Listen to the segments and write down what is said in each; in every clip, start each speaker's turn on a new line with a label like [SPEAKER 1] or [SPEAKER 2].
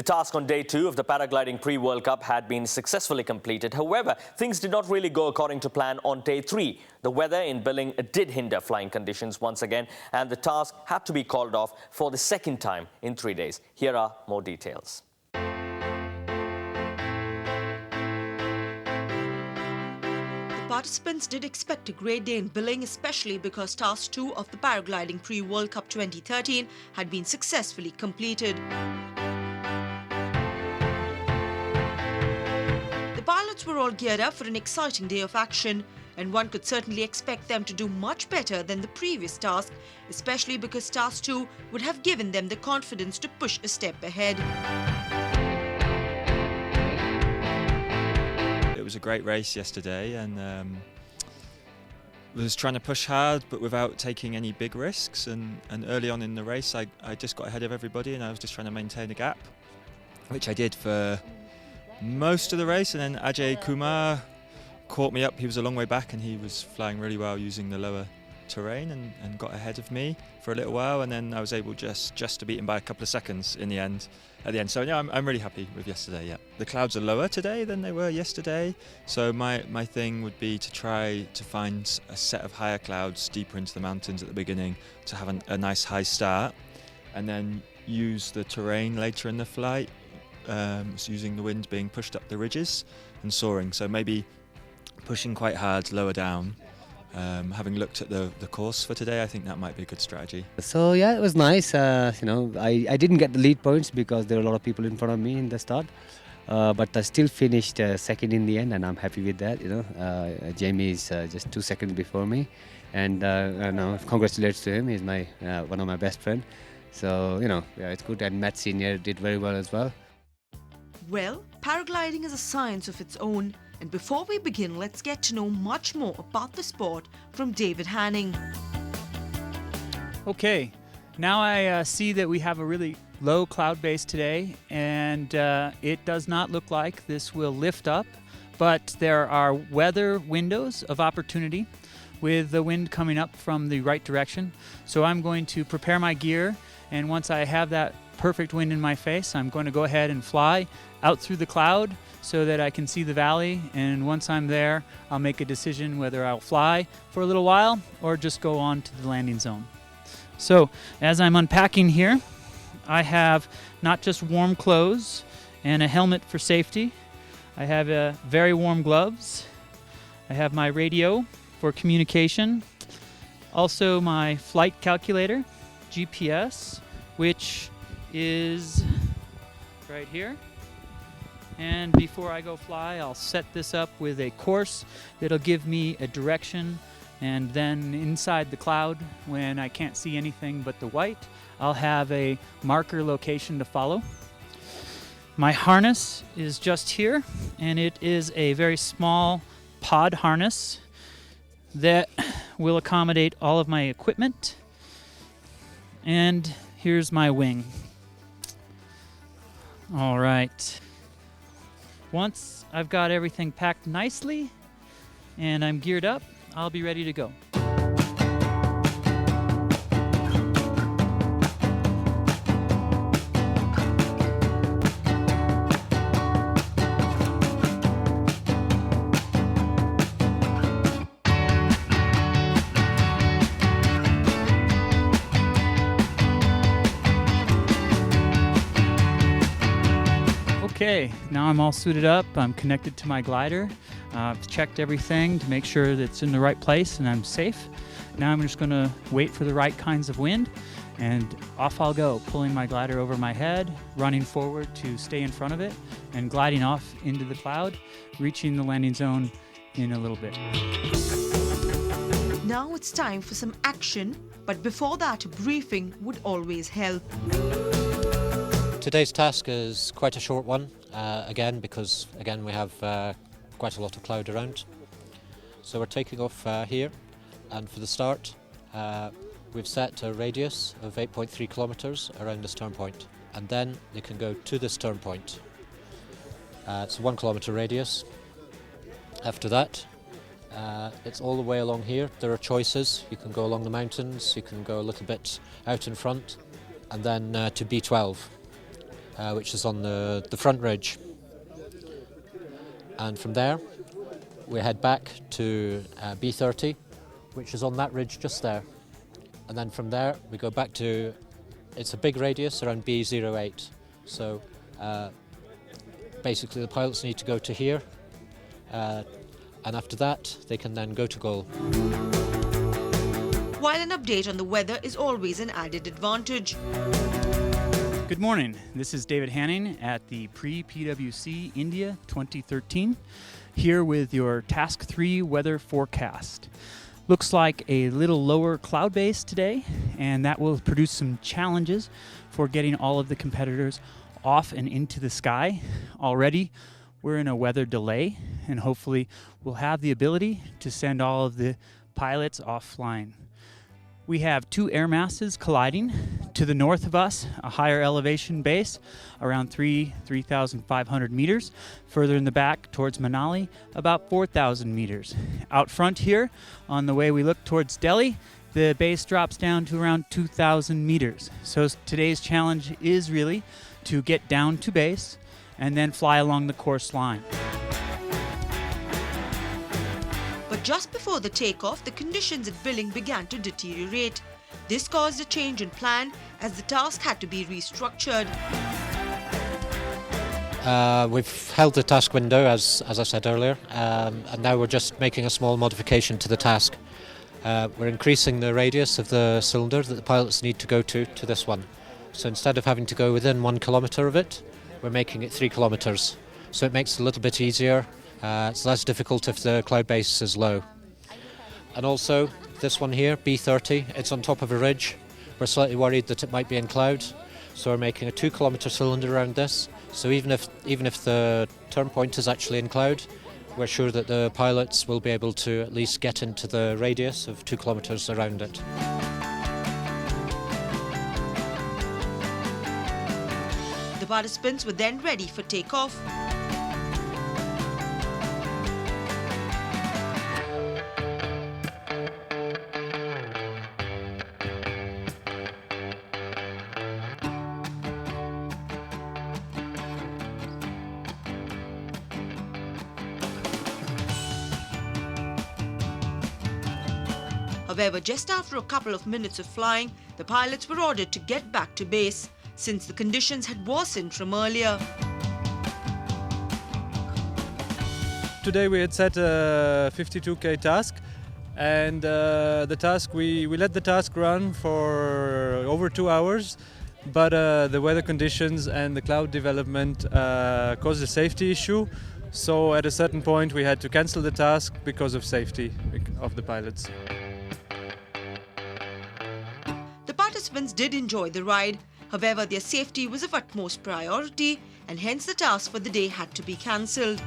[SPEAKER 1] The task on day 2 of the paragliding pre-World Cup had been successfully completed. However, things did not really go according to plan on day 3. The weather in Billing did hinder flying conditions once again, and the task had to be called off for the second time in 3 days. Here are more details.
[SPEAKER 2] Participants did expect a great day in Billing, especially because Task 2 of the Paragliding Pre-World Cup 2013 had been successfully completed. The pilots were all geared up for an exciting day of action, and one could certainly expect them to do much better than the previous task, especially because Task 2 would have given them the confidence to push a step ahead.
[SPEAKER 3] It was a great race yesterday, and was trying to push hard but without taking any big risks, and early on in the race I just got ahead of everybody, and I was just trying to maintain a gap, which I did for most of the race. And then Ajay Kumar caught me up. He was a long way back and he was flying really well using the lower terrain, and got ahead of me for a little while, and then I was able just to beat him by a couple of seconds at the end. So yeah, I'm really happy with yesterday. Yeah, the clouds are lower today than they were yesterday, so my thing would be to try to find a set of higher clouds deeper into the mountains at the beginning to have a nice high start, and then use the terrain later in the flight, so using the wind being pushed up the ridges and soaring. So maybe pushing quite hard lower down. Having looked at the course for today, I think that might be a good strategy.
[SPEAKER 4] So yeah, it was nice. I didn't get the lead points because there were a lot of people in front of me in the start, but I still finished second in the end, and I'm happy with that. Jamie is just 2 seconds before me, and congratulations to him. He's my one of my best friends. So yeah, it's good. And Matt Senior did very well as well.
[SPEAKER 2] Well, paragliding is a science of its own. And before we begin, let's get to know much more about the sport from David Hanning.
[SPEAKER 5] Okay, now I see that we have a really low cloud base today, and it does not look like this will lift up, but there are weather windows of opportunity with the wind coming up from the right direction. So I'm going to prepare my gear, and once I have that perfect wind in my face, I'm going to go ahead and fly out through the cloud so that I can see the valley, and once I'm there, I'll make a decision whether I'll fly for a little while or just go on to the landing zone. So as I'm unpacking here, I have not just warm clothes and a helmet for safety. I have very warm gloves. I have my radio for communication. Also my flight calculator, GPS, which is right here. And before I go fly, I'll set this up with a course that'll give me a direction, and then inside the cloud, when I can't see anything but the white, I'll have a marker location to follow. My harness is just here, and it is a very small pod harness that will accommodate all of my equipment. And here's my wing. All right. Once I've got everything packed nicely and I'm geared up, I'll be ready to go. Okay, now I'm all suited up. I'm connected to my glider. I've checked everything to make sure that it's in the right place and I'm safe. Now I'm just going to wait for the right kinds of wind, and off I'll go, pulling my glider over my head, running forward to stay in front of it, and gliding off into the cloud, reaching the landing zone in a little bit.
[SPEAKER 2] Now it's time for some action, but before that, a briefing would always help.
[SPEAKER 6] Today's task is quite a short one, because we have quite a lot of cloud around. So we're taking off here, and for the start we've set a radius of 8.3 kilometres around the stern point, and then you can go to the stern point. It's a 1 kilometre radius. After that, it's all the way along here. There are choices. You can go along the mountains, you can go a little bit out in front, and then to B12. which is on the front ridge. And from there, we head back to B30, which is on that ridge just there. And then from there, we go back to, it's a big radius around B08. So basically the pilots need to go to here, and after that, they can then go to goal.
[SPEAKER 2] While an update on the weather is always an added advantage.
[SPEAKER 5] Good morning. This is David Hanning at the Pre-PWC India 2013, here with your Task 3 weather forecast. Looks like a little lower cloud base today, and that will produce some challenges for getting all of the competitors off and into the sky. Already, we're in a weather delay, and hopefully we'll have the ability to send all of the pilots off flying. We have two air masses colliding. To the north of us, a higher elevation base, around 3,500 meters. Further in the back, towards Manali, about 4,000 meters. Out front here, on the way we look towards Delhi, the base drops down to around 2,000 meters. So today's challenge is really to get down to base and then fly along the course line.
[SPEAKER 2] But just before the takeoff, the conditions at Billing began to deteriorate. This caused a change in plan as the task had to be restructured.
[SPEAKER 6] We've held the task window, as I said earlier, and now we're just making a small modification to the task. We're increasing the radius of the cylinder that the pilots need to go to this one. So instead of having to go within 1 kilometre of it, we're making it 3 kilometres. So it makes it a little bit easier. It's less difficult if the cloud base is low. And also, this one here, B30, it's on top of a ridge. We're slightly worried that it might be in cloud, so we're making a 2 kilometre cylinder around this. So even if the turn point is actually in cloud, we're sure that the pilots will be able to at least get into the radius of 2 kilometres around it.
[SPEAKER 2] The participants were then ready for takeoff. However, just after a couple of minutes of flying, the pilots were ordered to get back to base, since the conditions had worsened from earlier.
[SPEAKER 7] Today we had set a 52K task, and the task we let the task run for over 2 hours, but the weather conditions and the cloud development caused a safety issue. So at a certain point we had to cancel the task because of safety of the pilots.
[SPEAKER 2] The participants did enjoy the ride. However, their safety was of utmost priority, and hence the task for the day had to be cancelled.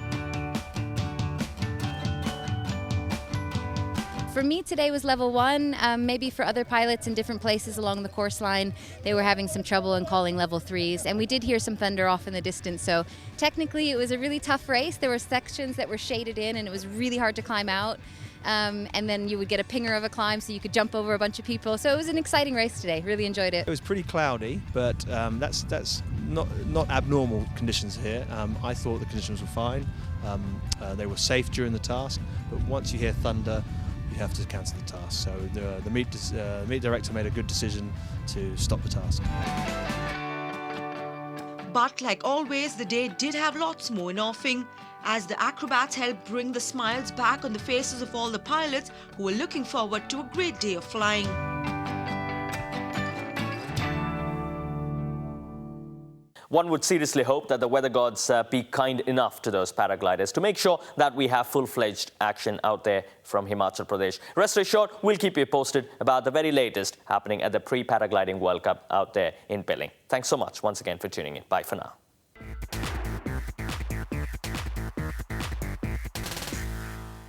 [SPEAKER 8] For me, today was level 1. Maybe for other pilots in different places along the course line, they were having some trouble in calling level 3s. And we did hear some thunder off in the distance. So technically, it was a really tough race. There were sections that were shaded in, and it was really hard to climb out. And then you would get a pinger of a climb, so you could jump over a bunch of people. So it was an exciting race today. Really enjoyed it.
[SPEAKER 9] It was pretty cloudy, but that's not abnormal conditions here. I thought the conditions were fine. They were safe during the task, but once you hear thunder, you have to cancel the task. So the meet director made a good decision to stop the task.
[SPEAKER 2] But like always, the day did have lots more in offing, as the acrobats helped bring the smiles back on the faces of all the pilots who were looking forward to a great day of flying.
[SPEAKER 1] One would seriously hope that the weather gods be kind enough to those paragliders to make sure that we have full-fledged action out there from Himachal Pradesh. Rest assured, we'll keep you posted about the very latest happening at the Pre-Paragliding World Cup out there in Billing. Thanks so much once again for tuning in. Bye for now.